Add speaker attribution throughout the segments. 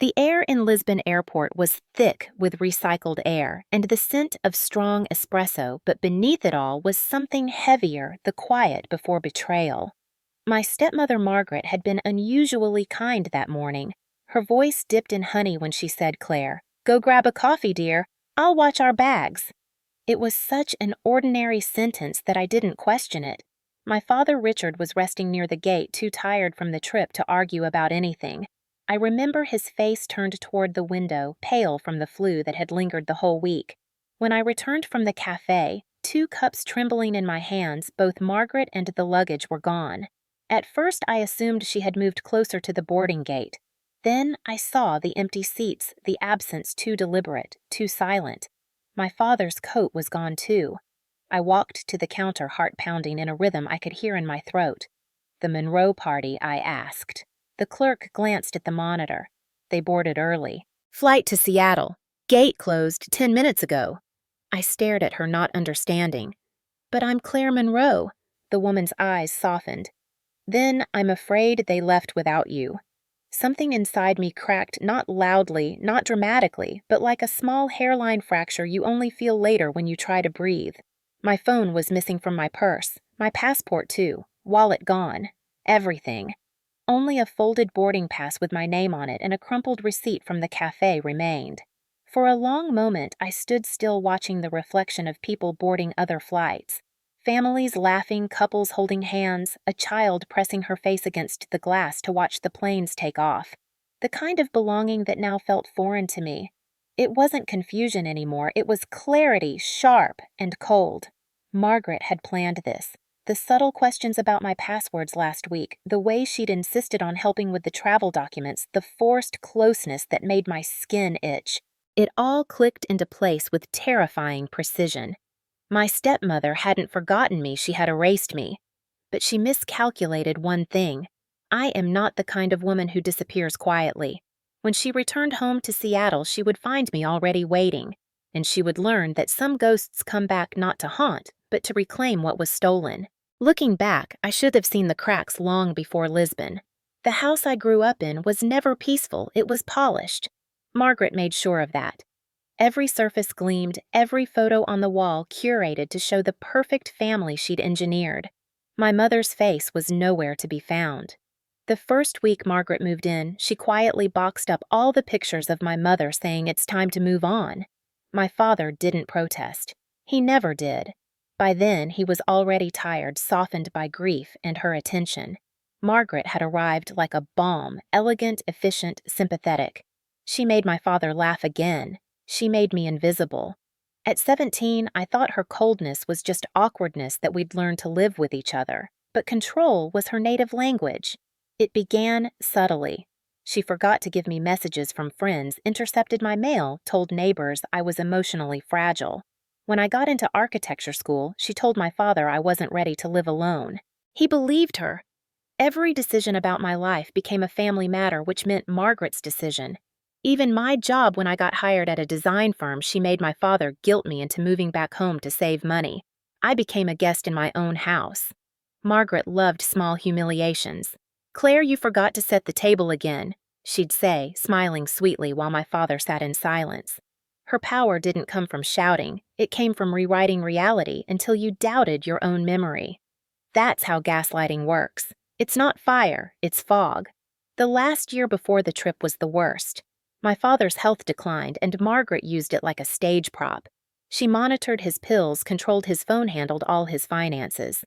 Speaker 1: The air in Lisbon airport was thick with recycled air and the scent of strong espresso, but beneath it all was something heavier, the quiet before betrayal. My stepmother Margaret had been unusually kind that morning. Her voice dipped in honey when she said, "Claire, go grab a coffee, dear. I'll watch our bags." It was such an ordinary sentence that I didn't question it. My father Richard was resting near the gate, too tired from the trip to argue about anything. I remember his face turned toward the window, pale from the flu that had lingered the whole week. When I returned from the cafe, 2 cups trembling in my hands, both Margaret and the luggage were gone. At first I assumed she had moved closer to the boarding gate. Then I saw the empty seats, the absence too deliberate, too silent. My father's coat was gone too. I walked to the counter, heart pounding in a rhythm I could hear in my throat. "The Monroe party?" I asked. The clerk glanced at the monitor. They boarded early. "Flight to Seattle. Gate closed 10 minutes ago." I stared at her, not understanding. "But I'm Claire Monroe." The woman's eyes softened. "Then I'm afraid they left without you." Something inside me cracked, not loudly, not dramatically, but like a small hairline fracture you only feel later when you try to breathe. My phone was missing from my purse, my passport too, wallet gone, everything. Only a folded boarding pass with my name on it and a crumpled receipt from the cafe remained. For a long moment, I stood still watching the reflection of people boarding other flights. Families laughing, couples holding hands, a child pressing her face against the glass to watch the planes take off. The kind of belonging that now felt foreign to me. It wasn't confusion anymore, it was clarity, sharp and cold. Margaret had planned this. The subtle questions about my passwords last week, the way she'd insisted on helping with the travel documents, the forced closeness that made my skin itch. It all clicked into place with terrifying precision. My stepmother hadn't forgotten me, she had erased me. But she miscalculated one thing. I am not the kind of woman who disappears quietly. When she returned home to Seattle, she would find me already waiting, and she would learn that some ghosts come back not to haunt, but to reclaim what was stolen. Looking back, I should have seen the cracks long before Lisbon. The house I grew up in was never peaceful, it was polished. Margaret made sure of that. Every surface gleamed, every photo on the wall curated to show the perfect family she'd engineered. My mother's face was nowhere to be found. The first week Margaret moved in, she quietly boxed up all the pictures of my mother, saying it's time to move on. My father didn't protest. He never did. By then, he was already tired, softened by grief and her attention. Margaret had arrived like a balm, elegant, efficient, sympathetic. She made my father laugh again. She made me invisible. At 17, I thought her coldness was just awkwardness that we'd learned to live with each other, but control was her native language. It began subtly. She forgot to give me messages from friends, intercepted my mail, told neighbors I was emotionally fragile. When I got into architecture school, she told my father I wasn't ready to live alone. He believed her. Every decision about my life became a family matter, which meant Margaret's decision. Even my job when I got hired at a design firm, she made my father guilt me into moving back home to save money. I became a guest in my own house. Margaret loved small humiliations. "Claire, you forgot to set the table again," she'd say, smiling sweetly while my father sat in silence. Her power didn't come from shouting, it came from rewriting reality until you doubted your own memory. That's how gaslighting works. It's not fire, it's fog. The last year before the trip was the worst. My father's health declined, and Margaret used it like a stage prop. She monitored his pills, controlled his phone, handled all his finances.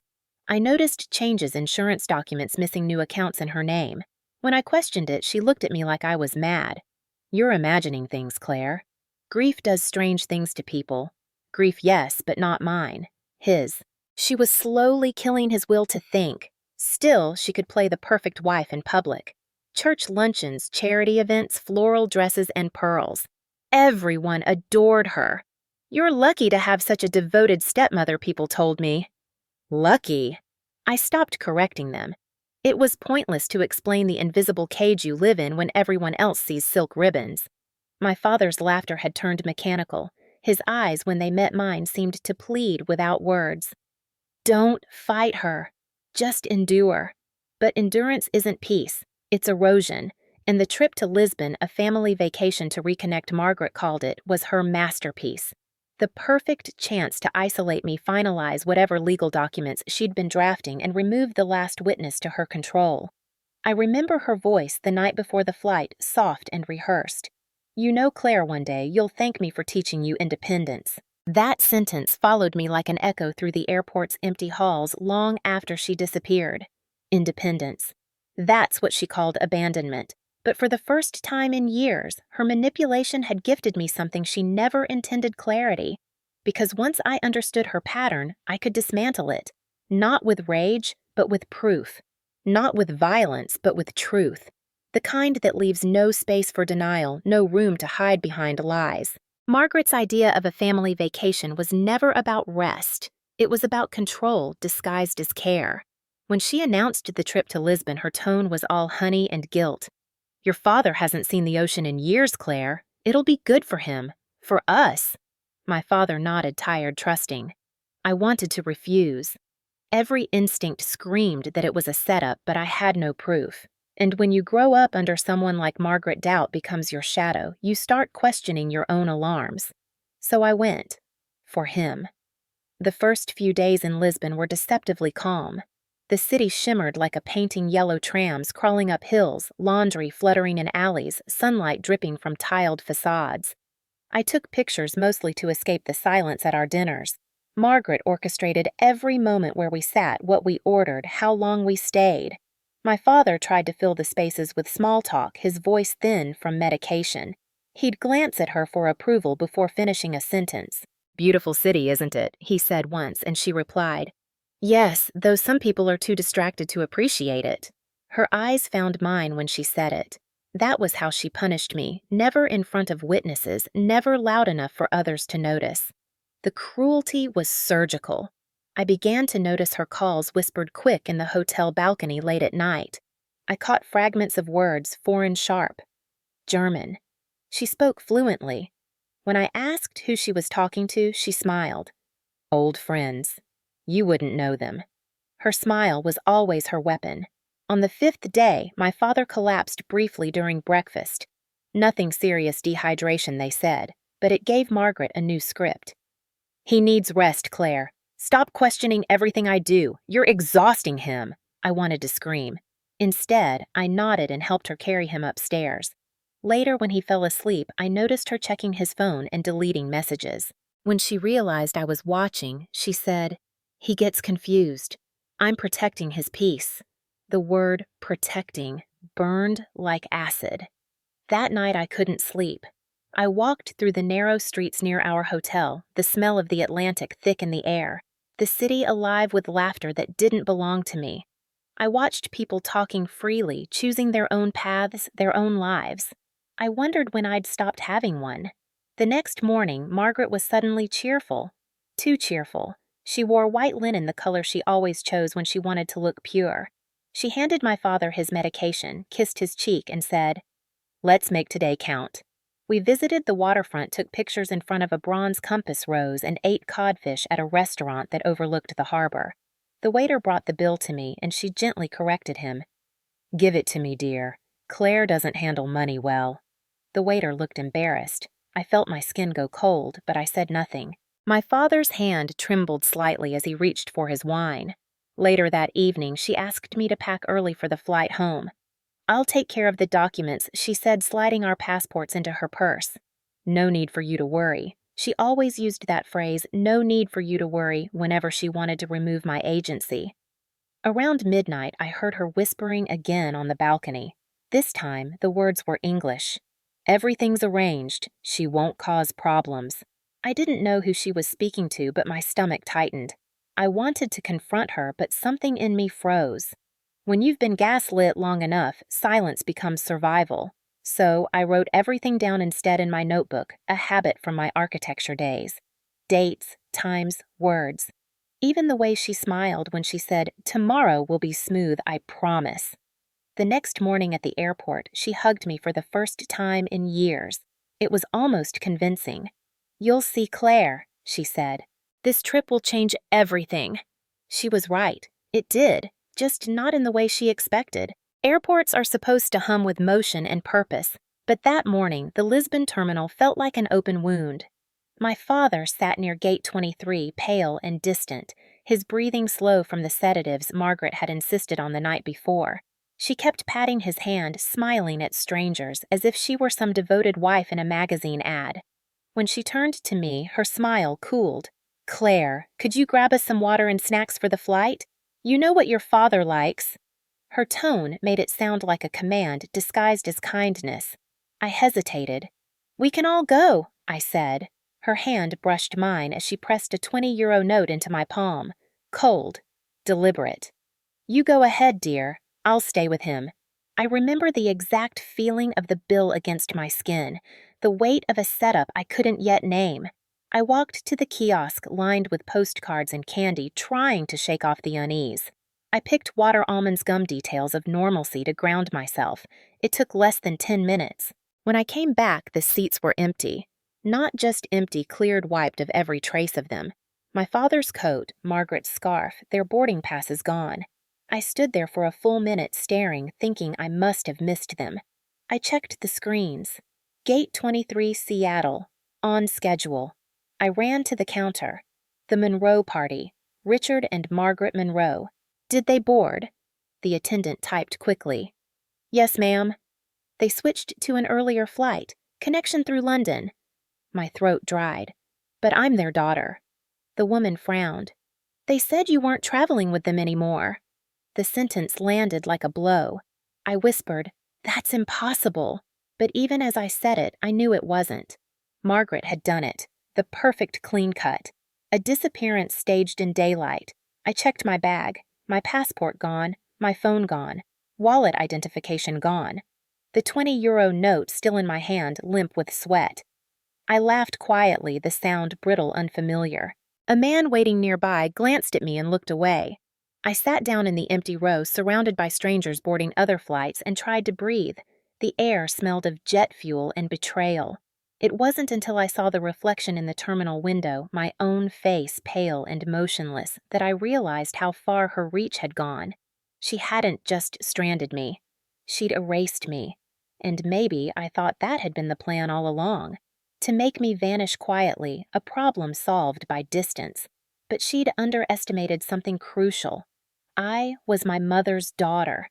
Speaker 1: I noticed changes, insurance documents missing new accounts in her name. When I questioned it, she looked at me like I was mad. "You're imagining things, Claire. Grief does strange things to people. Grief, yes, but not mine. His." She was slowly killing his will to think. Still, she could play the perfect wife in public. Church luncheons, charity events, floral dresses, and pearls. Everyone adored her. "You're lucky to have such a devoted stepmother," people told me. Lucky? I stopped correcting them. It was pointless to explain the invisible cage you live in when everyone else sees silk ribbons. My father's laughter had turned mechanical. His eyes, when they met mine, seemed to plead without words. "Don't fight her. Just endure." But endurance isn't peace. It's erosion. And the trip to Lisbon, a family vacation to reconnect, Margaret called it, was her masterpiece. The perfect chance to isolate me, finalize whatever legal documents she'd been drafting, and remove the last witness to her control. I remember her voice the night before the flight, soft and rehearsed. "You know, Claire, one day you'll thank me for teaching you independence." That sentence followed me like an echo through the airport's empty halls long after she disappeared. Independence. That's what she called abandonment. But for the first time in years, her manipulation had gifted me something she never intended: clarity. Because once I understood her pattern, I could dismantle it. Not with rage, but with proof. Not with violence, but with truth. The kind that leaves no space for denial, no room to hide behind lies. Margaret's idea of a family vacation was never about rest. It was about control disguised as care. When she announced the trip to Lisbon, her tone was all honey and guilt. "Your father hasn't seen the ocean in years, Claire. It'll be good for him. For us." My father nodded, tired, trusting. I wanted to refuse. Every instinct screamed that it was a setup, but I had no proof. And when you grow up under someone like Margaret, doubt becomes your shadow. You start questioning your own alarms. So I went. For him. The first few days in Lisbon were deceptively calm. The city shimmered like a painting, yellow trams crawling up hills, laundry fluttering in alleys, sunlight dripping from tiled facades. I took pictures mostly to escape the silence at our dinners. Margaret orchestrated every moment where we sat, what we ordered, how long we stayed. My father tried to fill the spaces with small talk, his voice thin from medication. He'd glance at her for approval before finishing a sentence. "Beautiful city, isn't it?" he said once, and she replied, "Yes, though some people are too distracted to appreciate it." Her eyes found mine when she said it. That was how she punished me, never in front of witnesses, never loud enough for others to notice. The cruelty was surgical. I began to notice her calls whispered quick in the hotel balcony late at night. I caught fragments of words, foreign sharp. German. She spoke fluently. When I asked who she was talking to, she smiled. "Old friends. You wouldn't know them." Her smile was always her weapon. On the 5th day, my father collapsed briefly during breakfast. Nothing serious, dehydration, they said, but it gave Margaret a new script. "He needs rest, Claire. Stop questioning everything I do. You're exhausting him." I wanted to scream. Instead, I nodded and helped her carry him upstairs. Later, when he fell asleep, I noticed her checking his phone and deleting messages. When she realized I was watching, she said, "He gets confused. I'm protecting his peace." The word protecting burned like acid. That night I couldn't sleep. I walked through the narrow streets near our hotel, the smell of the Atlantic thick in the air, the city alive with laughter that didn't belong to me. I watched people talking freely, choosing their own paths, their own lives. I wondered when I'd stopped having one. The next morning, Margaret was suddenly cheerful. Too cheerful. She wore white linen, the color she always chose when she wanted to look pure. She handed my father his medication, kissed his cheek, and said, "Let's make today count." We visited the waterfront, took pictures in front of a bronze compass rose, and ate codfish at a restaurant that overlooked the harbor. The waiter brought the bill to me, and she gently corrected him. "Give it to me, dear. Claire doesn't handle money well." The waiter looked embarrassed. I felt my skin go cold, but I said nothing. My father's hand trembled slightly as he reached for his wine. Later that evening, she asked me to pack early for the flight home. "I'll take care of the documents," she said, sliding our passports into her purse. "No need for you to worry." She always used that phrase, "no need for you to worry," whenever she wanted to remove my agency. Around midnight, I heard her whispering again on the balcony. This time, the words were English. "Everything's arranged. She won't cause problems." I didn't know who she was speaking to, but my stomach tightened. I wanted to confront her, but something in me froze. When you've been gaslit long enough, silence becomes survival. So I wrote everything down instead in my notebook, a habit from my architecture days. Dates, times, words. Even the way she smiled when she said, "Tomorrow will be smooth, I promise." The next morning at the airport, she hugged me for the first time in years. It was almost convincing. "You'll see Claire," she said. "This trip will change everything." She was right. It did. Just not in the way she expected. Airports are supposed to hum with motion and purpose, but that morning the Lisbon terminal felt like an open wound. My father sat near Gate 23, pale and distant, his breathing slow from the sedatives Margaret had insisted on the night before. She kept patting his hand, smiling at strangers, as if she were some devoted wife in a magazine ad. When she turned to me, her smile cooled. "Claire, could you grab us some water and snacks for the flight? You know what your father likes." Her tone made it sound like a command disguised as kindness. I hesitated. "We can all go," I said. Her hand brushed mine as she pressed a 20-euro note into my palm. Cold. Deliberate. "You go ahead, dear. I'll stay with him." I remember the exact feeling of the bill against my skin, the weight of a setup I couldn't yet name. I walked to the kiosk lined with postcards and candy, trying to shake off the unease. I picked Water Almond's gum details of normalcy to ground myself. It took less than 10 minutes. When I came back, the seats were empty. Not just empty, cleared, wiped of every trace of them. My father's coat, Margaret's scarf, their boarding passes gone. I stood there for a full minute staring, thinking I must have missed them. I checked the screens. Gate 23, Seattle. On schedule. I ran to the counter. The Monroe party. Richard and Margaret Monroe. "Did they board?" The attendant typed quickly. "Yes, ma'am." "They switched to an earlier flight. Connection through London." My throat dried. "But I'm their daughter." The woman frowned. "They said you weren't traveling with them anymore." The sentence landed like a blow. I whispered, "That's impossible." But even as I said it, I knew it wasn't. Margaret had done it. The perfect clean cut. A disappearance staged in daylight. I checked my bag. My passport gone. My phone gone. Wallet identification gone. The 20-euro note still in my hand, limp with sweat. I laughed quietly, the sound brittle, unfamiliar. A man waiting nearby glanced at me and looked away. I sat down in the empty row, surrounded by strangers boarding other flights, and tried to breathe. The air smelled of jet fuel and betrayal. It wasn't until I saw the reflection in the terminal window, my own face pale and motionless, that I realized how far her reach had gone. She hadn't just stranded me. She'd erased me. And maybe I thought that had been the plan all along. To make me vanish quietly, a problem solved by distance. But she'd underestimated something crucial. I was my mother's daughter.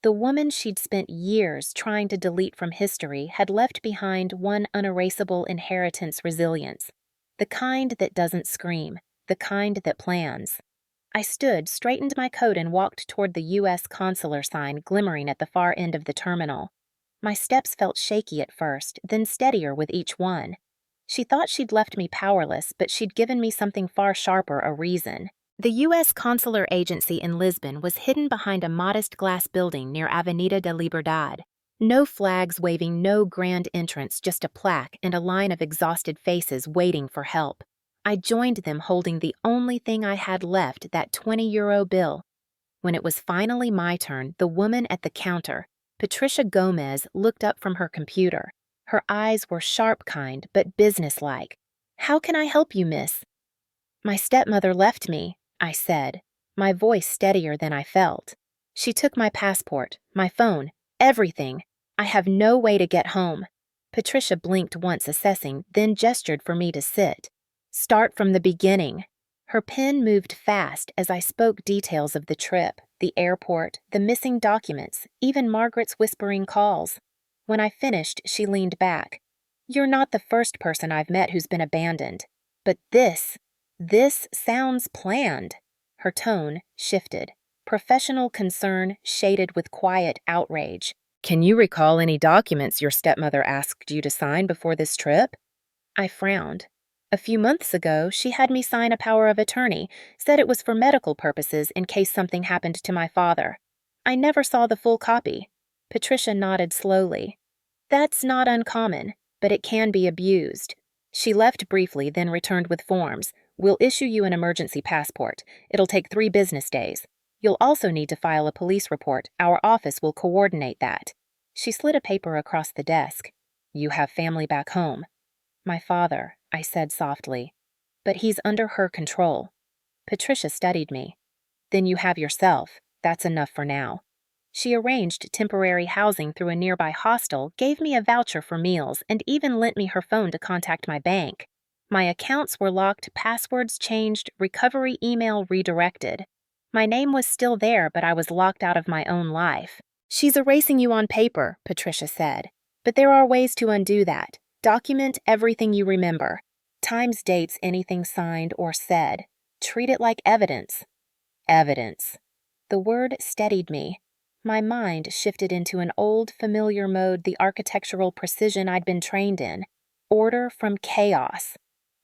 Speaker 1: The woman she'd spent years trying to delete from history had left behind one unerasable inheritance: resilience. The kind that doesn't scream, the kind that plans. I stood, straightened my coat, and walked toward the U.S. consular sign glimmering at the far end of the terminal. My steps felt shaky at first, then steadier with each one. She thought she'd left me powerless, but she'd given me something far sharper: a reason. The U.S. Consular Agency in Lisbon was hidden behind a modest glass building near Avenida de Liberdade. No flags waving, no grand entrance, just a plaque and a line of exhausted faces waiting for help. I joined them holding the only thing I had left, that 20-euro bill. When it was finally my turn, the woman at the counter, Patricia Gomez, looked up from her computer. Her eyes were sharp kind, but businesslike. "How can I help you, miss?" "My stepmother left me," I said, my voice steadier than I felt. "She took my passport, my phone, everything. I have no way to get home." Patricia blinked once, assessing, then gestured for me to sit. "Start from the beginning." Her pen moved fast as I spoke details of the trip, the airport, the missing documents, even Margaret's whispering calls. When I finished, she leaned back. "You're not the first person I've met who's been abandoned. But this sounds planned." Her tone shifted. Professional concern shaded with quiet outrage. "Can you recall any documents your stepmother asked you to sign before this trip?" I frowned. "A few months ago, she had me sign a power of attorney, said it was for medical purposes in case something happened to my father. I never saw the full copy." Patricia nodded slowly. "That's not uncommon, but it can be abused." She left briefly, then returned with forms. "We'll issue you an emergency passport. It'll take 3 business days. You'll also need to file a police report. Our office will coordinate that." She slid a paper across the desk. "You have family back home." "My father," I said softly. "But he's under her control." Patricia studied me. "Then you have yourself. That's enough for now." She arranged temporary housing through a nearby hostel, gave me a voucher for meals, and even lent me her phone to contact my bank. My accounts were locked, passwords changed, recovery email redirected. My name was still there, but I was locked out of my own life. "She's erasing you on paper," Patricia said. "But there are ways to undo that. Document everything you remember. Times, dates, anything signed or said. Treat it like evidence." Evidence. The word steadied me. My mind shifted into an old, familiar mode, the architectural precision I'd been trained in. Order from chaos.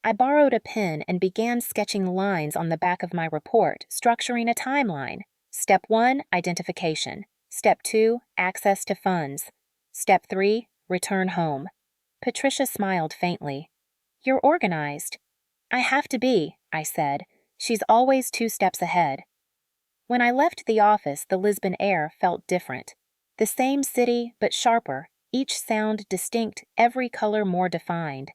Speaker 1: I borrowed a pen and began sketching lines on the back of my report, structuring a timeline. Step 1, identification. Step 2, access to funds. Step 3, return home. Patricia smiled faintly. "You're organized." "I have to be," I said. "She's always 2 steps ahead." When I left the office, the Lisbon air felt different. The same city, but sharper, each sound distinct, every color more defined.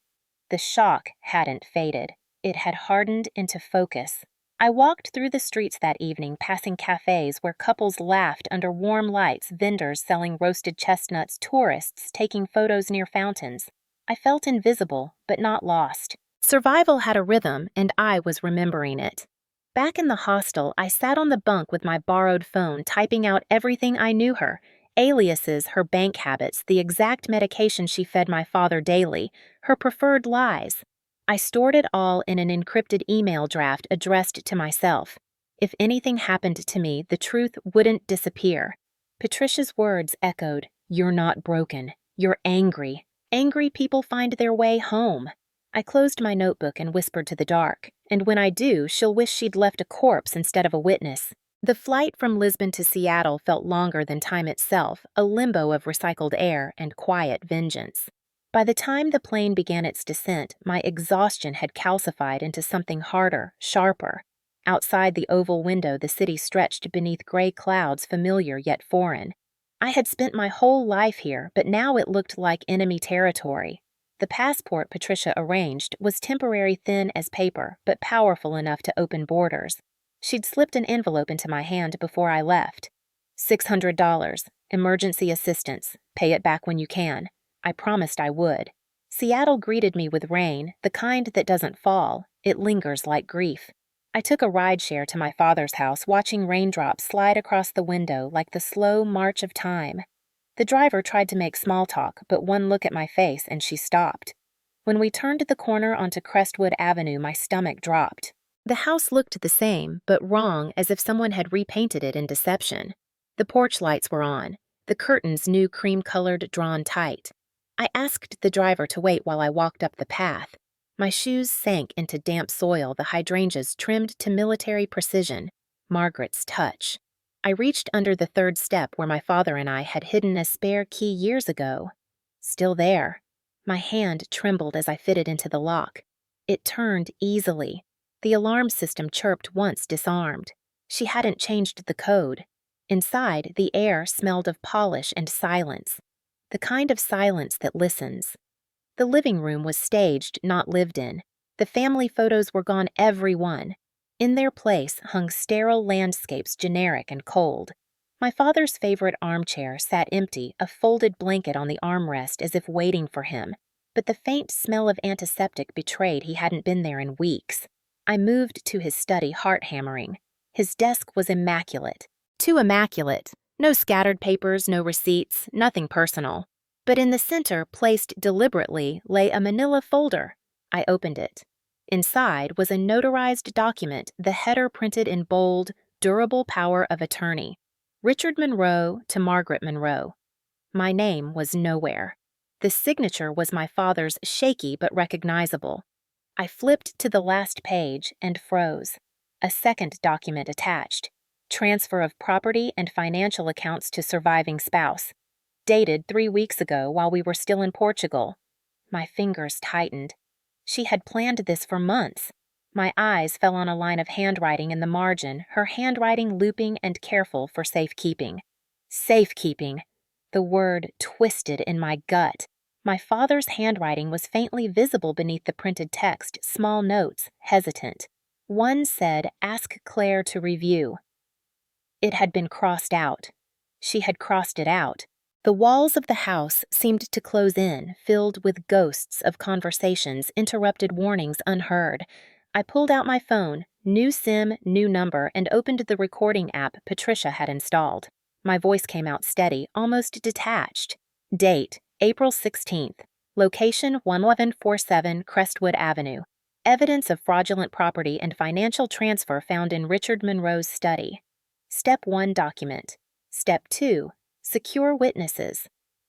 Speaker 1: The shock hadn't faded. It had hardened into focus. I walked through the streets that evening, passing cafes where couples laughed under warm lights, vendors selling roasted chestnuts, tourists taking photos near fountains. I felt invisible, but not lost. Survival had a rhythm, and I was remembering it. Back in the hostel, I sat on the bunk with my borrowed phone, typing out everything I knew her: aliases, her bank habits, the exact medication she fed my father daily, her preferred lies. I stored it all in an encrypted email draft addressed to myself. If anything happened to me, the truth wouldn't disappear. Patricia's words echoed, "You're not broken. You're angry. Angry people find their way home." I closed my notebook and whispered to the dark, "And when I do, she'll wish she'd left a corpse instead of a witness." The flight from Lisbon to Seattle felt longer than time itself, a limbo of recycled air and quiet vengeance. By the time the plane began its descent, my exhaustion had calcified into something harder, sharper. Outside the oval window, the city stretched beneath gray clouds, familiar yet foreign. I had spent my whole life here, but now it looked like enemy territory. The passport Patricia arranged was temporary, thin as paper, but powerful enough to open borders. She'd slipped an envelope into my hand before I left. $600, emergency assistance, pay it back when you can. I promised I would. Seattle greeted me with rain, the kind that doesn't fall. It lingers like grief. I took a rideshare to my father's house, watching raindrops slide across the window like the slow march of time. The driver tried to make small talk, but one look at my face and she stopped. When we turned the corner onto Crestwood Avenue, my stomach dropped. The house looked the same, but wrong, as if someone had repainted it in deception. The porch lights were on, the curtains new cream-colored, drawn tight. I asked the driver to wait while I walked up the path. My shoes sank into damp soil, the hydrangeas trimmed to military precision. Margaret's touch. I reached under the third step where my father and I had hidden a spare key years ago. Still there. My hand trembled as I fitted into the lock. It turned easily. The alarm system chirped once disarmed. She hadn't changed the code. Inside, the air smelled of polish and silence. The kind of silence that listens. The living room was staged, not lived in. The family photos were gone, every one. In their place hung sterile landscapes, generic and cold. My father's favorite armchair sat empty, a folded blanket on the armrest as if waiting for him, but the faint smell of antiseptic betrayed he hadn't been there in weeks. I moved to his study, heart hammering. His desk was immaculate. Too immaculate. No scattered papers, no receipts, nothing personal. But in the center, placed deliberately, lay a manila folder. I opened it. Inside was a notarized document, the header printed in bold, durable power of attorney. Richard Monroe to Margaret Monroe. My name was nowhere. The signature was my father's, shaky but recognizable. I flipped to the last page and froze. A second document attached. Transfer of property and financial accounts to surviving spouse. Dated 3 weeks ago while we were still in Portugal. My fingers tightened. She had planned this for months. My eyes fell on a line of handwriting in the margin, her handwriting looping and careful for safekeeping. Safekeeping. The word twisted in my gut. My father's handwriting was faintly visible beneath the printed text, small notes, hesitant. One said, "Ask Claire to review." It had been crossed out. She had crossed it out. The walls of the house seemed to close in, filled with ghosts of conversations, interrupted warnings unheard. I pulled out my phone, new SIM, new number, and opened the recording app Patricia had installed. My voice came out steady, almost detached. Date, April 16th. Location, 1147 Crestwood Avenue. Evidence of fraudulent property and financial transfer found in Richard Monroe's study. Step 1 document. Step 2 secure witnesses.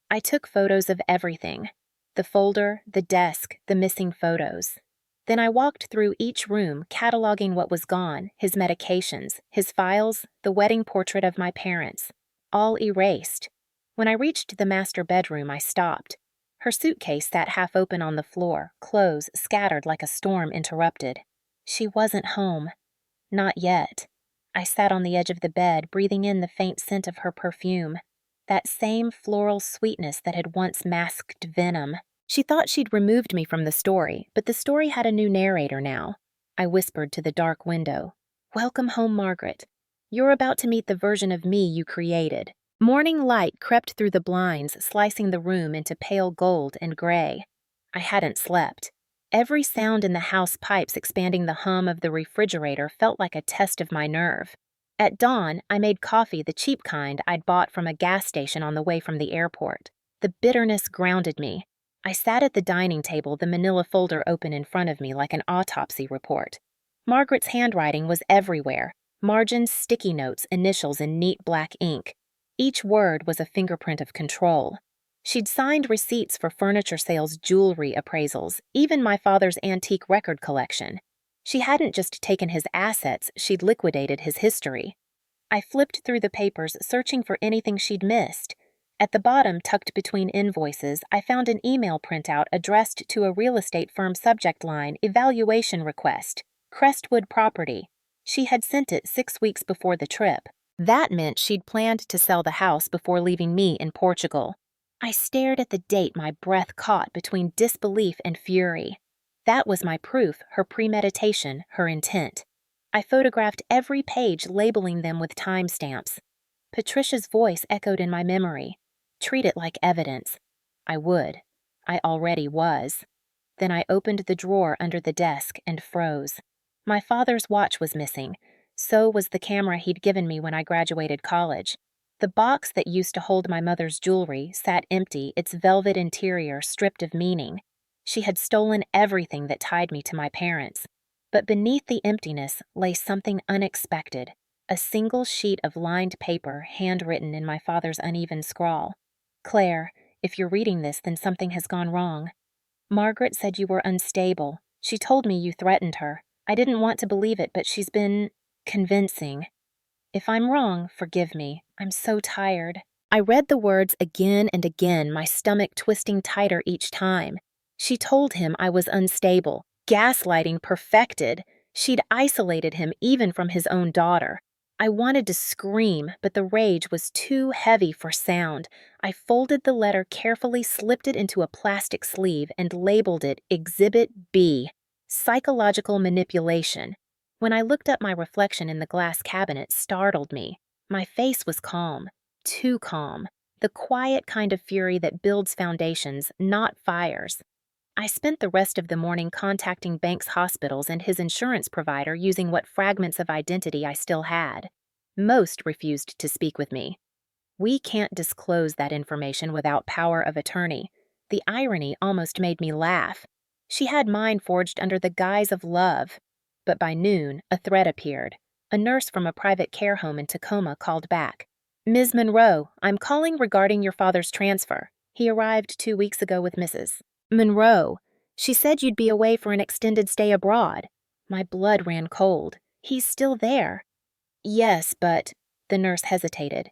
Speaker 1: I took photos of everything. The folder, the desk, the missing photos. Then I walked through each room, cataloging what was gone, his medications, his files, the wedding portrait of my parents. All erased. When I reached the master bedroom, I stopped. Her suitcase sat half open on the floor, clothes scattered like a storm interrupted. She wasn't home. Not yet. I sat on the edge of the bed, breathing in the faint scent of her perfume. That same floral sweetness that had once masked venom. She thought she'd removed me from the story, but the story had a new narrator now. I whispered to the dark window, "Welcome home, Margaret. You're about to meet the version of me you created." Morning light crept through the blinds, slicing the room into pale gold and gray. I hadn't slept. Every sound in the house pipes expanding the hum of the refrigerator felt like a test of my nerve. At dawn, I made coffee, the cheap kind I'd bought from a gas station on the way from the airport. The bitterness grounded me. I sat at the dining table, the manila folder open in front of me like an autopsy report. Margaret's handwriting was everywhere. Margins, sticky notes, initials in neat black ink. Each word was a fingerprint of control. She'd signed receipts for furniture sales, jewelry appraisals, even my father's antique record collection. She hadn't just taken his assets, she'd liquidated his history. I flipped through the papers, searching for anything she'd missed. At the bottom, tucked between invoices, I found an email printout addressed to a real estate firm, subject line, evaluation request, Crestwood property. She had sent it 6 weeks before the trip. That meant she'd planned to sell the house before leaving me in Portugal. I stared at the date, my breath caught between disbelief and fury. That was my proof, her premeditation, her intent. I photographed every page, labeling them with timestamps. Patricia's voice echoed in my memory. Treat it like evidence. I would. I already was. Then I opened the drawer under the desk and froze. My father's watch was missing. So was the camera he'd given me when I graduated college. The box that used to hold my mother's jewelry sat empty, its velvet interior stripped of meaning. She had stolen everything that tied me to my parents. But beneath the emptiness lay something unexpected, a single sheet of lined paper handwritten in my father's uneven scrawl. "Claire, if you're reading this, then something has gone wrong. Margaret said you were unstable. She told me you threatened her. I didn't want to believe it, but she's been convincing. If I'm wrong, forgive me. I'm so tired." I read the words again and again, my stomach twisting tighter each time. She told him I was unstable, gaslighting perfected. She'd isolated him even from his own daughter. I wanted to scream, but the rage was too heavy for sound. I folded the letter carefully, slipped it into a plastic sleeve, and labeled it Exhibit B, Psychological Manipulation. When I looked up, my reflection in the glass cabinet startled me. My face was calm, too calm, the quiet kind of fury that builds foundations, not fires. I spent the rest of the morning contacting Banks Hospitals and his insurance provider using what fragments of identity I still had. Most refused to speak with me. We can't disclose that information without power of attorney. The irony almost made me laugh. She had mine forged under the guise of love. But by noon, a threat appeared. A nurse from a private care home in Tacoma called back. "Ms. Monroe, I'm calling regarding your father's transfer. He arrived 2 weeks ago with Mrs. Monroe. She said you'd be away for an extended stay abroad." My blood ran cold. "He's still there." "Yes, but—" The nurse hesitated.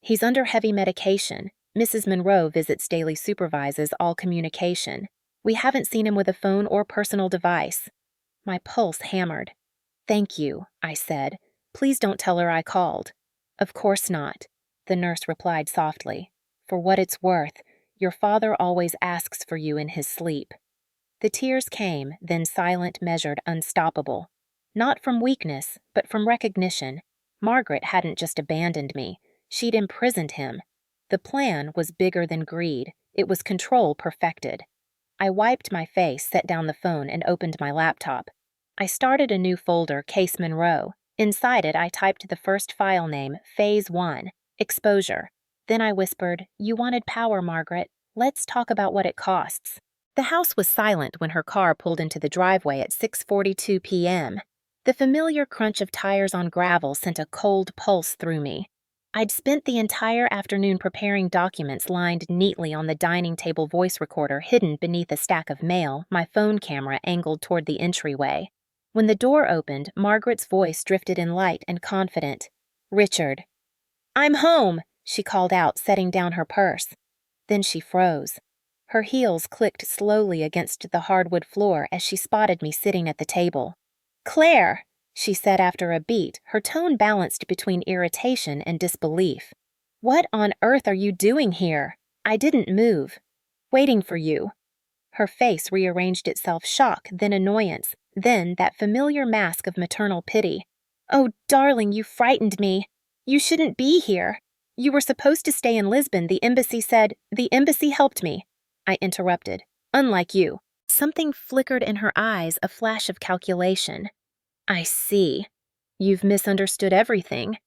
Speaker 1: "He's under heavy medication. Mrs. Monroe visits daily, supervises all communication. We haven't seen him with a phone or personal device." My pulse hammered. "Thank you," I said. "Please don't tell her I called." "Of course not," the nurse replied softly. "For what it's worth, your father always asks for you in his sleep." The tears came, then silent, measured, unstoppable. Not from weakness, but from recognition. Margaret hadn't just abandoned me. She'd imprisoned him. The plan was bigger than greed. It was control perfected. I wiped my face, set down the phone, and opened my laptop. I started a new folder, Case Monroe. Inside it, I typed the first file name, Phase 1, Exposure. Then I whispered, "You wanted power, Margaret. Let's talk about what it costs." The house was silent when her car pulled into the driveway at 6:42 p.m. The familiar crunch of tires on gravel sent a cold pulse through me. I'd spent the entire afternoon preparing documents lined neatly on the dining table voice recorder hidden beneath a stack of mail, my phone camera angled toward the entryway. When the door opened, Margaret's voice drifted in light and confident. "Richard." "I'm home," she called out, setting down her purse. Then she froze. Her heels clicked slowly against the hardwood floor as she spotted me sitting at the table. "Claire," she said after a beat, her tone balanced between irritation and disbelief. "What on earth are you doing here?" "I didn't move. Waiting for you." Her face rearranged itself, shock, then annoyance, then that familiar mask of maternal pity. "Oh, darling, you frightened me. You shouldn't be here. You were supposed to stay in Lisbon, the embassy said." "The embassy helped me," I interrupted. "Unlike you." Something flickered in her eyes, a flash of calculation. "I see. You've misunderstood everything.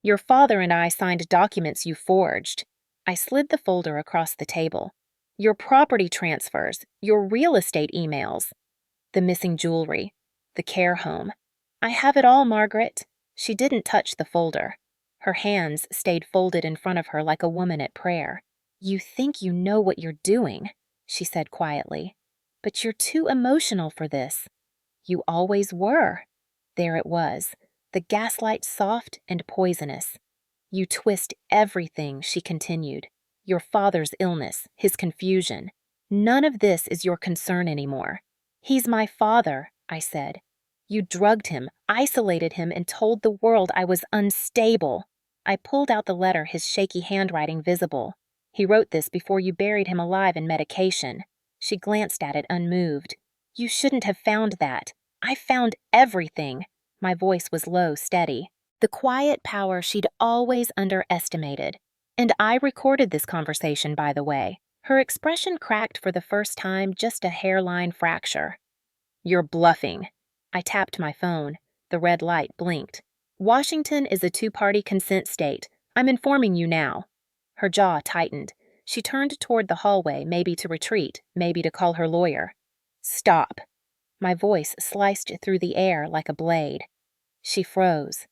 Speaker 1: Your father and I signed documents you forged." I slid the folder across the table. "Your property transfers, your real estate emails, the missing jewelry, the care home. I have it all, Margaret." She didn't touch the folder. Her hands stayed folded in front of her like a woman at prayer. "You think you know what you're doing," she said quietly. "But you're too emotional for this. You always were." There it was, the gaslight soft and poisonous. "You twist everything," she continued. "Your father's illness, his confusion. None of this is your concern anymore." "He's my father," I said. "You drugged him, isolated him, and told the world I was unstable." I pulled out the letter, his shaky handwriting visible. "He wrote this before you buried him alive in medication." She glanced at it, unmoved. "You shouldn't have found that. I found everything." My voice was low, steady. The quiet power she'd always underestimated. "And I recorded this conversation, by the way." Her expression cracked for the first time, just a hairline fracture. "You're bluffing." I tapped my phone. The red light blinked. "Washington is a two-party consent state. I'm informing you now." Her jaw tightened. She turned toward the hallway, maybe to retreat, maybe to call her lawyer. "Stop." My voice sliced through the air like a blade. She froze.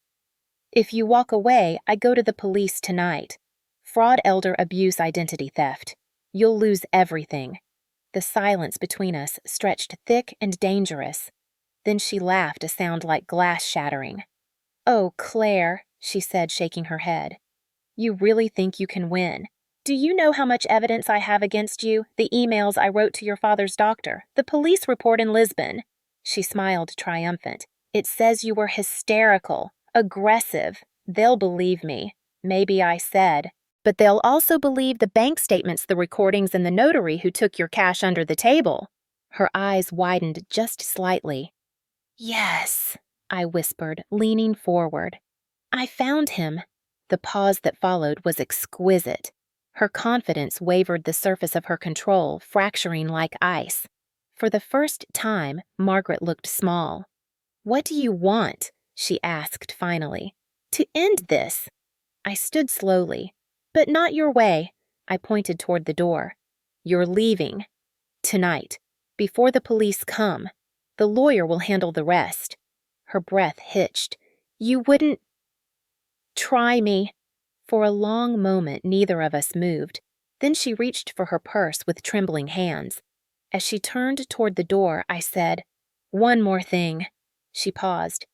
Speaker 1: "If you walk away, I go to the police tonight. Fraud, elder abuse, identity theft. You'll lose everything." The silence between us stretched thick and dangerous. Then she laughed, a sound like glass shattering. "Oh, Claire," she said, shaking her head. "You really think you can win? Do you know how much evidence I have against you? The emails I wrote to your father's doctor, the police report in Lisbon." She smiled, triumphant. "It says you were hysterical, aggressive. They'll believe me. Maybe I said. But they'll also believe the bank statements, the recordings, and the notary who took your cash under the table." Her eyes widened just slightly. "Yes," I whispered, leaning forward. "I found him." The pause that followed was exquisite. Her confidence wavered the surface of her control, fracturing like ice. For the first time, Margaret looked small. "What do you want?" she asked finally. "To end this." I stood slowly. "But not your way." I pointed toward the door. "You're leaving. Tonight. Before the police come. The lawyer will handle the rest." Her breath hitched. "You wouldn't—" "Try me." For a long moment, neither of us moved. Then she reached for her purse with trembling hands. As she turned toward the door, I said, "One more thing." She paused.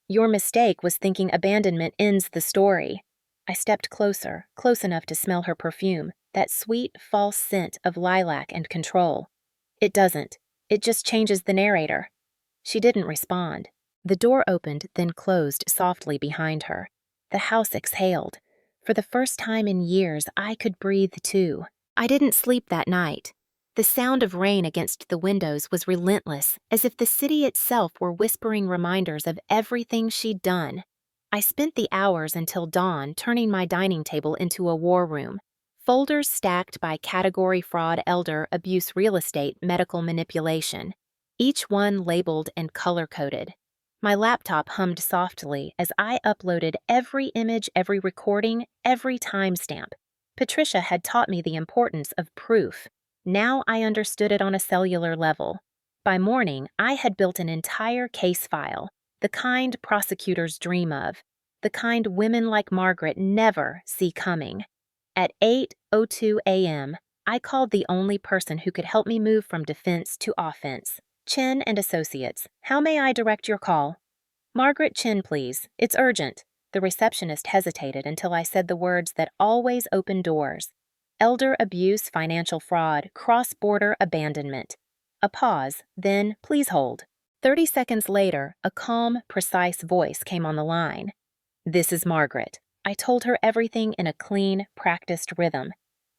Speaker 1: "Your mistake was thinking abandonment ends the story." I stepped closer, close enough to smell her perfume, that sweet, false scent of lilac and control. "It doesn't. It just changes the narrator." She didn't respond. The door opened, then closed softly behind her. The house exhaled. For the first time in years, I could breathe too. I didn't sleep that night. The sound of rain against the windows was relentless, as if the city itself were whispering reminders of everything she'd done. I spent the hours until dawn turning my dining table into a war room. Folders stacked by category fraud, elder abuse, real estate, medical manipulation. Each one labeled and color-coded. My laptop hummed softly as I uploaded every image, every recording, every timestamp. Patricia had taught me the importance of proof. Now I understood it on a cellular level. By morning, I had built an entire case file, the kind prosecutors dream of, the kind women like Margaret never see coming. At 8:02 a.m., I called the only person who could help me move from defense to offense. Chin and Associates, how may I direct your call? Margaret Chin, please. It's urgent. The receptionist hesitated until I said the words that always open doors. Elder abuse, financial fraud, cross-border abandonment. A pause, then, please hold. 30 seconds later, a calm, precise voice came on the line. This is Margaret. I told her everything in a clean, practiced rhythm.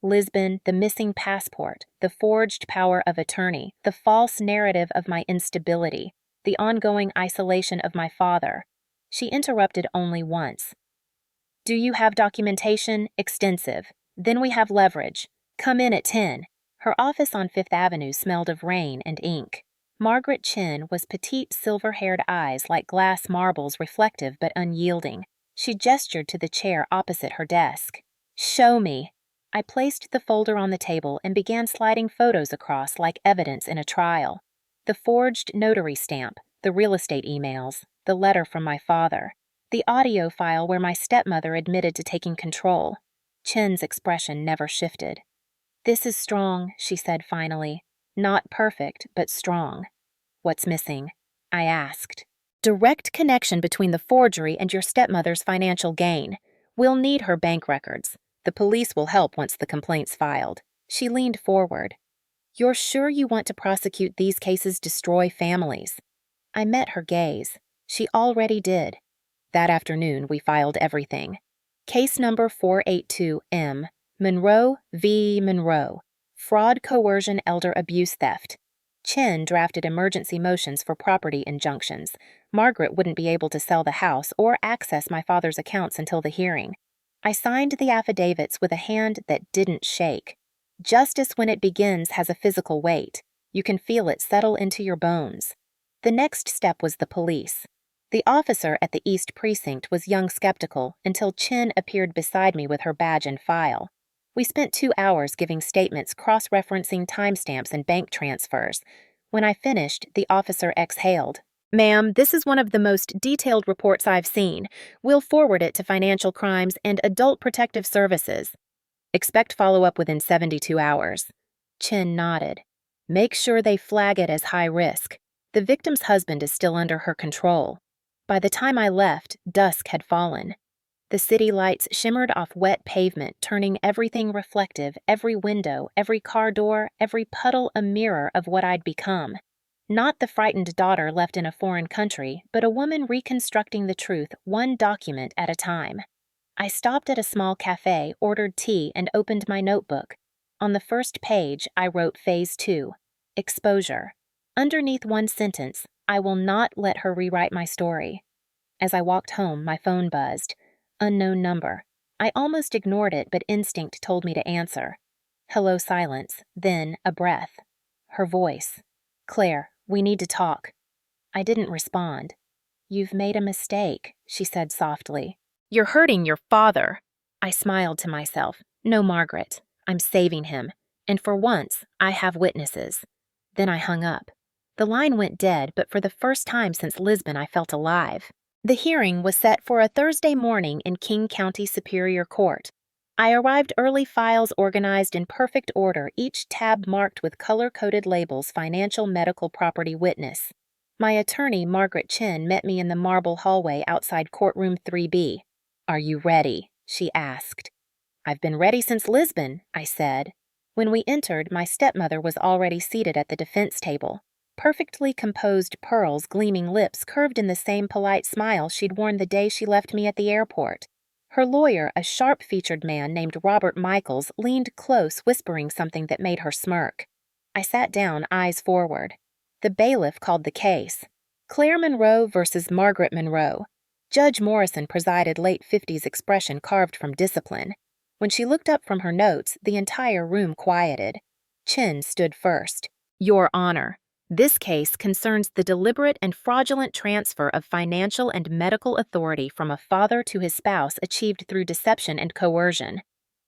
Speaker 1: Lisbon, the missing passport, the forged power of attorney, the false narrative of my instability, the ongoing isolation of my father. She interrupted only once. Do you have documentation? Extensive. Then we have leverage. Come in at 10. Her office on Fifth Avenue smelled of rain and ink. Margaret Chin was petite, silver-haired eyes like glass marbles, reflective but unyielding. She gestured to the chair opposite her desk. Show me. I placed the folder on the table and began sliding photos across like evidence in a trial. The forged notary stamp, the real estate emails, the letter from my father, the audio file where my stepmother admitted to taking control. Chin's expression never shifted. This is strong, she said finally. Not perfect, but strong. What's missing? I asked. Direct connection between the forgery and your stepmother's financial gain. We'll need her bank records. The police will help once the complaint's filed. She leaned forward. You're sure you want to prosecute these cases, destroy families? I met her gaze. She already did. That afternoon, we filed everything. Case number 482M, Monroe v. Monroe. Fraud, coercion, elder abuse, theft. Chin drafted emergency motions for property injunctions. Margaret wouldn't be able to sell the house or access my father's accounts until the hearing. I signed the affidavits with a hand that didn't shake. Justice, when it begins, has a physical weight. You can feel it settle into your bones. The next step was the police. The officer at the East Precinct was young skeptical until Chin appeared beside me with her badge and file. We spent 2 hours giving statements cross-referencing timestamps and bank transfers. When I finished, the officer exhaled. Ma'am, this is one of the most detailed reports I've seen. We'll forward it to Financial Crimes and Adult Protective Services. Expect follow-up within 72 hours. Chin nodded. Make sure they flag it as high risk. The victim's husband is still under her control. By the time I left, dusk had fallen. The city lights shimmered off wet pavement, turning everything reflective, every window, every car door, every puddle a mirror of what I'd become. Not the frightened daughter left in a foreign country, but a woman reconstructing the truth one document at a time. I stopped at a small cafe, ordered tea, and opened my notebook. On the first page, I wrote Phase 2, Exposure. Underneath one sentence, I will not let her rewrite my story. As I walked home, my phone buzzed. Unknown number. I almost ignored it, but instinct told me to answer. Hello, silence, then a breath. Her voice. Claire, we need to talk. I didn't respond. You've made a mistake, she said softly. You're hurting your father. I smiled to myself. No, Margaret. I'm saving him. And for once, I have witnesses. Then I hung up. The line went dead, but for the first time since Lisbon, I felt alive. The hearing was set for a Thursday morning in King County Superior Court. I arrived early, files organized in perfect order, each tab marked with color-coded labels, financial, medical, property, witness. My attorney, Margaret Chin, met me in the marble hallway outside courtroom 3B. Are you ready? She asked. I've been ready since Lisbon, I said. When we entered, my stepmother was already seated at the defense table. Perfectly composed pearls, gleaming lips curved in the same polite smile she'd worn the day she left me at the airport. Her lawyer, a sharp-featured man named Robert Michaels, leaned close, whispering something that made her smirk. I sat down, eyes forward. The bailiff called the case. Claire Monroe versus Margaret Monroe. Judge Morrison presided, late 50s expression carved from discipline. When she looked up from her notes, the entire room quieted. Chin stood first. Your Honor, this case concerns the deliberate and fraudulent transfer of financial and medical authority from a father to his spouse achieved through deception and coercion.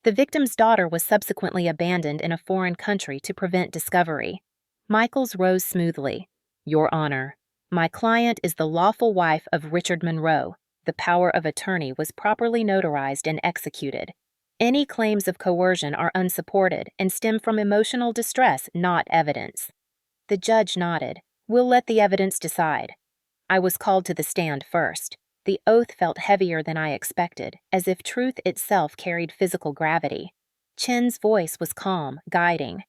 Speaker 1: The victim's daughter was subsequently abandoned in a foreign country to prevent discovery. Michaels rose smoothly. Your Honor, my client is the lawful wife of Richard Monroe. The power of attorney was properly notarized and executed. Any claims of coercion are unsupported and stem from emotional distress, not evidence. The judge nodded. We'll let the evidence decide. I was called to the stand first. The oath felt heavier than I expected, as if truth itself carried physical gravity. Chin's voice was calm, guiding.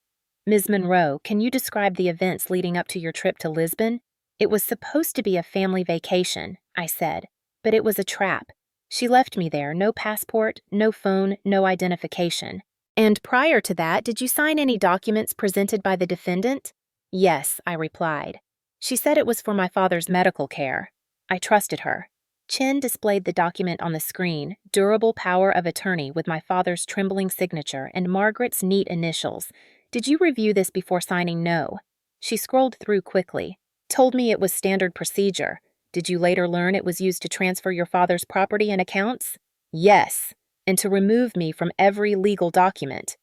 Speaker 1: Ms. Monroe, can you describe the events leading up to your trip to Lisbon? It was supposed to be a family vacation, I said, but it was a trap. She left me there, no passport, no phone, no identification. And prior to that, did you sign any documents presented by the defendant? Yes, I replied. She said it was for my father's medical care. I trusted her. Chin displayed the document on the screen, durable power of attorney with my father's trembling signature and Margaret's neat initials. Did you review this before signing no? She scrolled through quickly. Told me it was standard procedure. Did you later learn it was used to transfer your father's property and accounts? Yes, and to remove me from every legal document.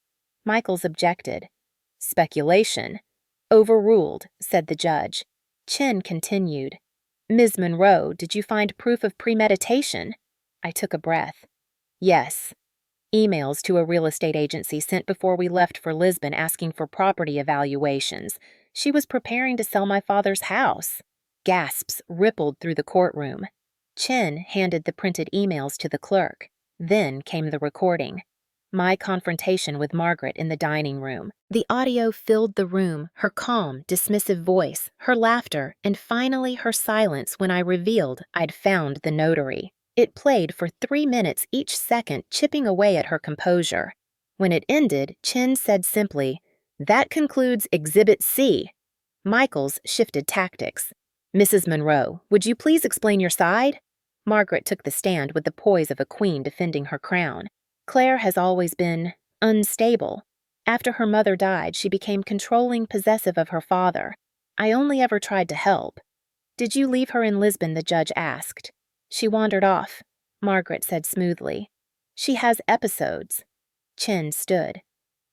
Speaker 1: Michaels objected. Speculation. Overruled, said the judge. Chin continued. Ms. Monroe, did you find proof of premeditation? I took a breath. Yes. Emails to a real estate agency sent before we left for Lisbon asking for property evaluations. She was preparing to sell my father's house. Gasps rippled through the courtroom. Chin handed the printed emails to the clerk. Then came the recording. My confrontation with Margaret in the dining room. The audio filled the room, her calm, dismissive voice, her laughter, and finally her silence when I revealed I'd found the notary. It played for 3 minutes each second, chipping away at her composure. When it ended, Chin said simply, That concludes Exhibit C. Michaels shifted tactics. Mrs. Monroe, would you please explain your side? Margaret took the stand with the poise of a queen defending her crown. Claire has always been unstable. After her mother died, she became controlling, possessive of her father. I only ever tried to help. Did you leave her in Lisbon? The judge asked. She wandered off, Margaret said smoothly. She has episodes. Chin stood.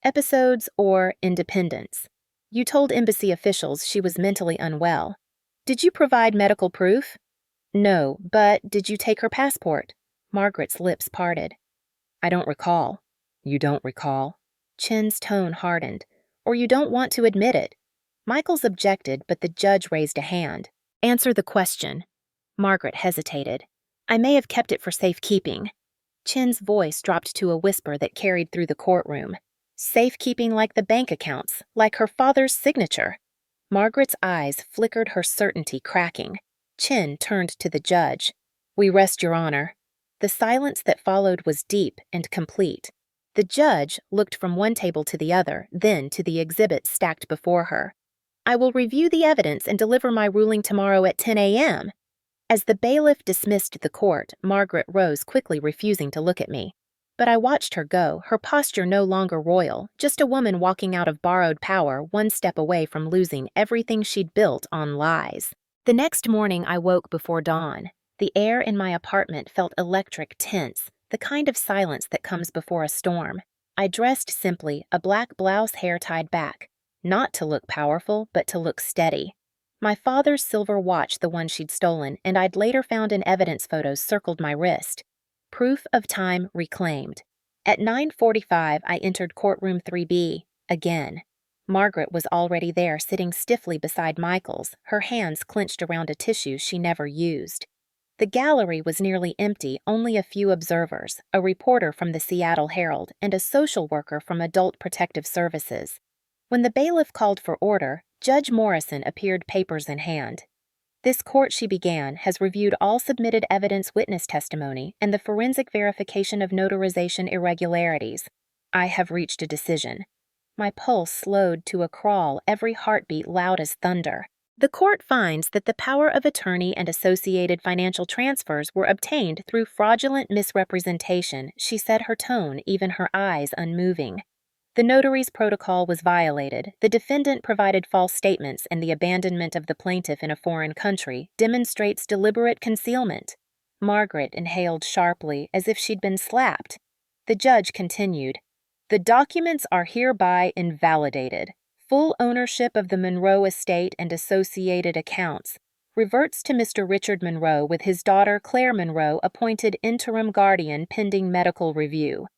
Speaker 1: Episodes or independence. You told embassy officials she was mentally unwell. Did you provide medical proof? No, but did you take her passport? Margaret's lips parted. I don't recall. You don't recall? Chin's tone hardened. Or you don't want to admit it. Michaels objected, but the judge raised a hand. Answer the question. Margaret hesitated. I may have kept it for safekeeping. Chin's voice dropped to a whisper that carried through the courtroom. Safekeeping like the bank accounts, like her father's signature. Margaret's eyes flickered, her certainty cracking. Chin turned to the judge. We rest, Your Honor. The silence that followed was deep and complete. The judge looked from one table to the other, then to the exhibits stacked before her. I will review the evidence and deliver my ruling tomorrow at 10 a.m. As the bailiff dismissed the court, Margaret rose quickly, refusing to look at me. But I watched her go, her posture no longer royal, just a woman walking out of borrowed power, one step away from losing everything she'd built on lies. The next morning I woke before dawn. The air in my apartment felt electric, tense, the kind of silence that comes before a storm. I dressed simply, a black blouse, hair tied back. Not to look powerful, but to look steady. My father's silver watch, the one she'd stolen, and I'd later found in evidence photos, circled my wrist. Proof of time reclaimed. At 9:45, I entered courtroom 3B, again. Margaret was already there, sitting stiffly beside Michaels, her hands clenched around a tissue she never used. The gallery was nearly empty, only a few observers, a reporter from the Seattle Herald and a social worker from Adult Protective Services. When the bailiff called for order, Judge Morrison appeared, papers in hand. This court, she began, has reviewed all submitted evidence, witness testimony, and the forensic verification of notarization irregularities. I have reached a decision. My pulse slowed to a crawl, every heartbeat loud as thunder. The court finds that the power of attorney and associated financial transfers were obtained through fraudulent misrepresentation, she said, her tone, even her eyes unmoving. The notary's protocol was violated. The defendant provided false statements, and the abandonment of the plaintiff in a foreign country demonstrates deliberate concealment. Margaret inhaled sharply, as if she'd been slapped. The judge continued, "The documents are hereby invalidated. Full ownership of the Monroe estate and associated accounts reverts to Mr. Richard Monroe, with his daughter Claire Monroe appointed interim guardian pending medical review."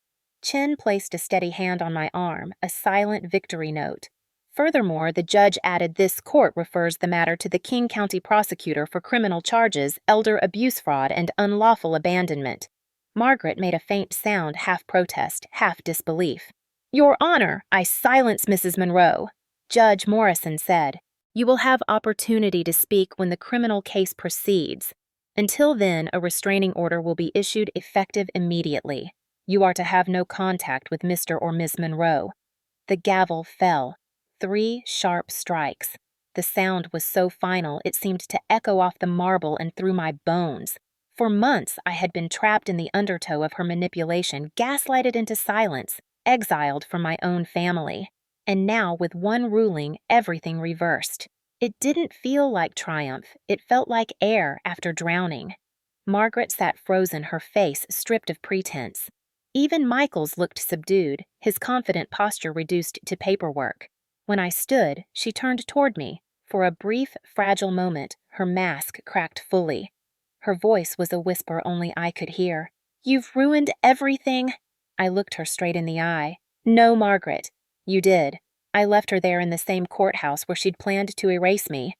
Speaker 1: Chin placed a steady hand on my arm, a silent victory note. Furthermore, the judge added, "This court refers the matter to the King County prosecutor for criminal charges, elder abuse fraud, and unlawful abandonment." Margaret made a faint sound, half protest, half disbelief. "Your Honor, I silence Mrs. Monroe." Judge Morrison said, "You will have opportunity to speak when the criminal case proceeds. Until then, a restraining order will be issued effective immediately. You are to have no contact with Mr. or Miss Monroe." The gavel fell. 3 sharp strikes. The sound was so final it seemed to echo off the marble and through my bones. For months I had been trapped in the undertow of her manipulation, gaslighted into silence, exiled from my own family. And now, with one ruling, everything reversed. It didn't feel like triumph. It felt like air after drowning. Margaret sat frozen, her face stripped of pretense. Even Michael's looked subdued, his confident posture reduced to paperwork. When I stood, she turned toward me. For a brief, fragile moment, her mask cracked fully. Her voice was a whisper only I could hear. "You've ruined everything." I looked her straight in the eye. "No, Margaret. You did. I left her there in the same courthouse where she'd planned to erase me."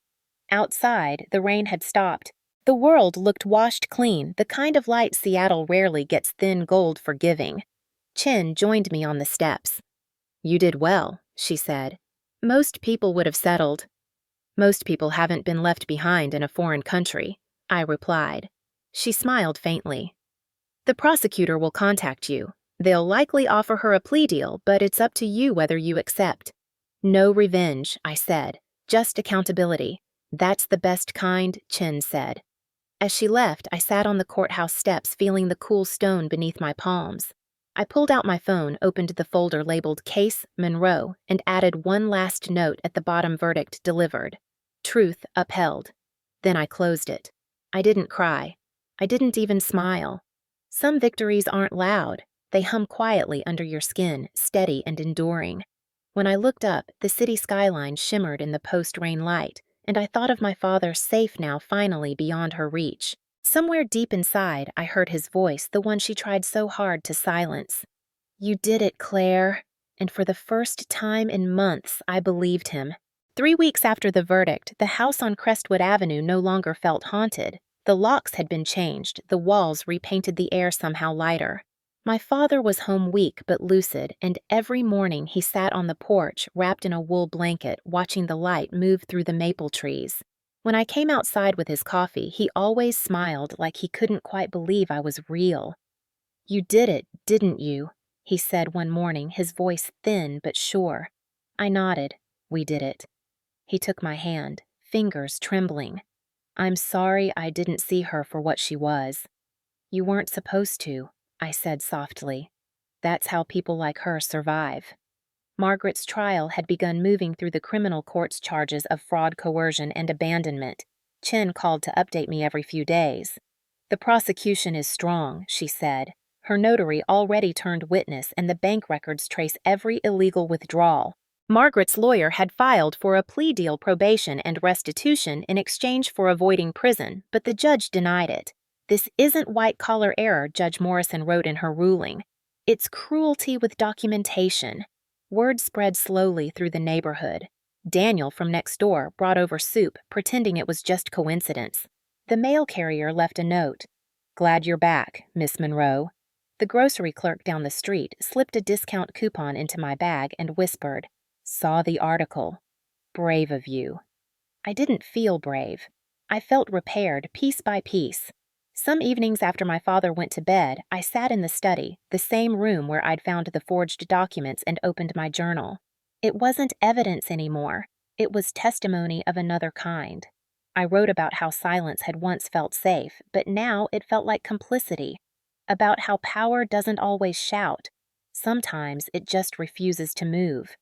Speaker 1: Outside, the rain had stopped. The world looked washed clean, the kind of light Seattle rarely gets thin gold for giving. Chin joined me on the steps. "You did well," she said. "Most people would have settled." "Most people haven't been left behind in a foreign country," I replied. She smiled faintly. "The prosecutor will contact you. They'll likely offer her a plea deal, but it's up to you whether you accept." "No revenge," I said. "Just accountability." "That's the best kind," Chin said. As she left, I sat on the courthouse steps, feeling the cool stone beneath my palms. I pulled out my phone, opened the folder labeled Case Monroe, and added one last note at the bottom: verdict delivered. Truth upheld. Then I closed it. I didn't cry. I didn't even smile. Some victories aren't loud. They hum quietly under your skin, steady and enduring. When I looked up, the city skyline shimmered in the post-rain light, and I thought of my father, safe now, finally beyond her reach. Somewhere deep inside, I heard his voice, the one she tried so hard to silence. "You did it, Claire." And for the first time in months, I believed him. 3 weeks after the verdict, the house on Crestwood Avenue no longer felt haunted. The locks had been changed, the walls repainted, the air somehow lighter. My father was home, weak but lucid, and every morning he sat on the porch, wrapped in a wool blanket, watching the light move through the maple trees. When I came outside with his coffee, he always smiled, like he couldn't quite believe I was real. "You did it, didn't you?" he said one morning, his voice thin but sure. I nodded. "We did it." He took my hand, fingers trembling. "I'm sorry I didn't see her for what she was." "You weren't supposed to," I said softly. "That's how people like her survive." Margaret's trial had begun moving through the criminal court's charges of fraud, coercion, and abandonment. Chin called to update me every few days. "The prosecution is strong," she said. "Her notary already turned witness, and the bank records trace every illegal withdrawal." Margaret's lawyer had filed for a plea deal, probation, and restitution in exchange for avoiding prison, but the judge denied it. "This isn't white-collar error," Judge Morrison wrote in her ruling. "It's cruelty with documentation." Word spread slowly through the neighborhood. Daniel from next door brought over soup, pretending it was just coincidence. The mail carrier left a note. "Glad you're back, Miss Monroe." The grocery clerk down the street slipped a discount coupon into my bag and whispered, "Saw the article. Brave of you." I didn't feel brave. I felt repaired, piece by piece. Some evenings after my father went to bed, I sat in the study, the same room where I'd found the forged documents, and opened my journal. It wasn't evidence anymore. It was testimony of another kind. I wrote about how silence had once felt safe, but now it felt like complicity. About how power doesn't always shout. Sometimes it just refuses to move.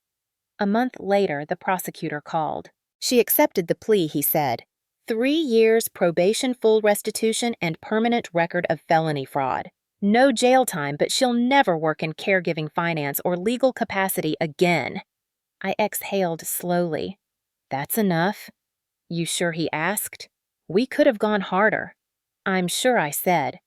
Speaker 1: A month later, the prosecutor called. She accepted the plea, he said. 3 years probation, full restitution, and permanent record of felony fraud. No jail time, but she'll never work in caregiving finance or legal capacity again. I exhaled slowly. That's enough. You sure, he asked? We could have gone harder. I'm sure, I said.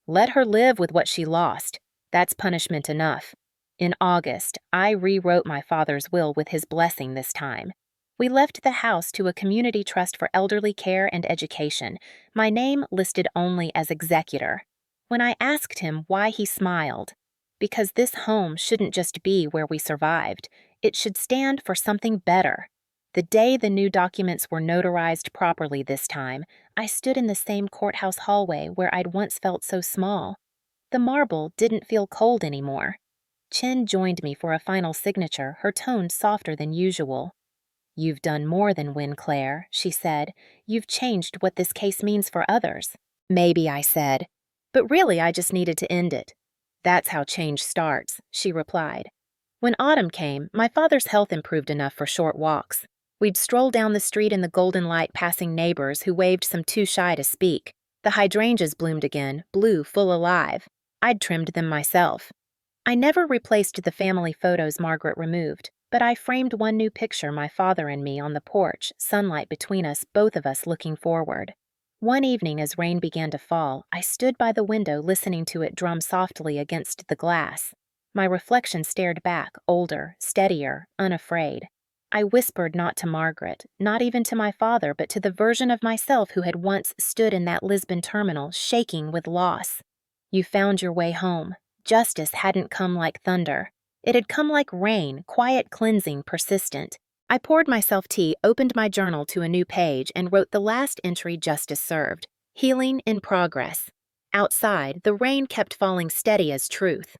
Speaker 1: Let her live with what she lost. That's punishment enough. In August, I rewrote my father's will with his blessing this time. We left the house to a community trust for elderly care and education, my name listed only as executor. When I asked him why, he smiled. Because this home shouldn't just be where we survived. It should stand for something better. The day the new documents were notarized properly this time, I stood in the same courthouse hallway where I'd once felt so small. The marble didn't feel cold anymore. Chin joined me for a final signature, her tone softer than usual. You've done more than win, Claire, she said. You've changed what this case means for others. Maybe, I said. But really, I just needed to end it. That's how change starts, she replied. When autumn came, my father's health improved enough for short walks. We'd stroll down the street in the golden light, passing neighbors who waved some too shy to speak. The hydrangeas bloomed again, blue, full alive. I'd trimmed them myself. I never replaced the family photos Margaret removed, but I framed one new picture, my father and me on the porch, sunlight between us, both of us looking forward. One evening as rain began to fall, I stood by the window listening to it drum softly against the glass. My reflection stared back, older, steadier, unafraid. I whispered not to Margaret, not even to my father, but to the version of myself who had once stood in that Lisbon terminal, shaking with loss. You found your way home. Justice hadn't come like thunder. It had come like rain, quiet, cleansing, persistent. I poured myself tea, opened my journal to a new page, and wrote the last entry justice served. Healing in progress. Outside, the rain kept falling steady as truth.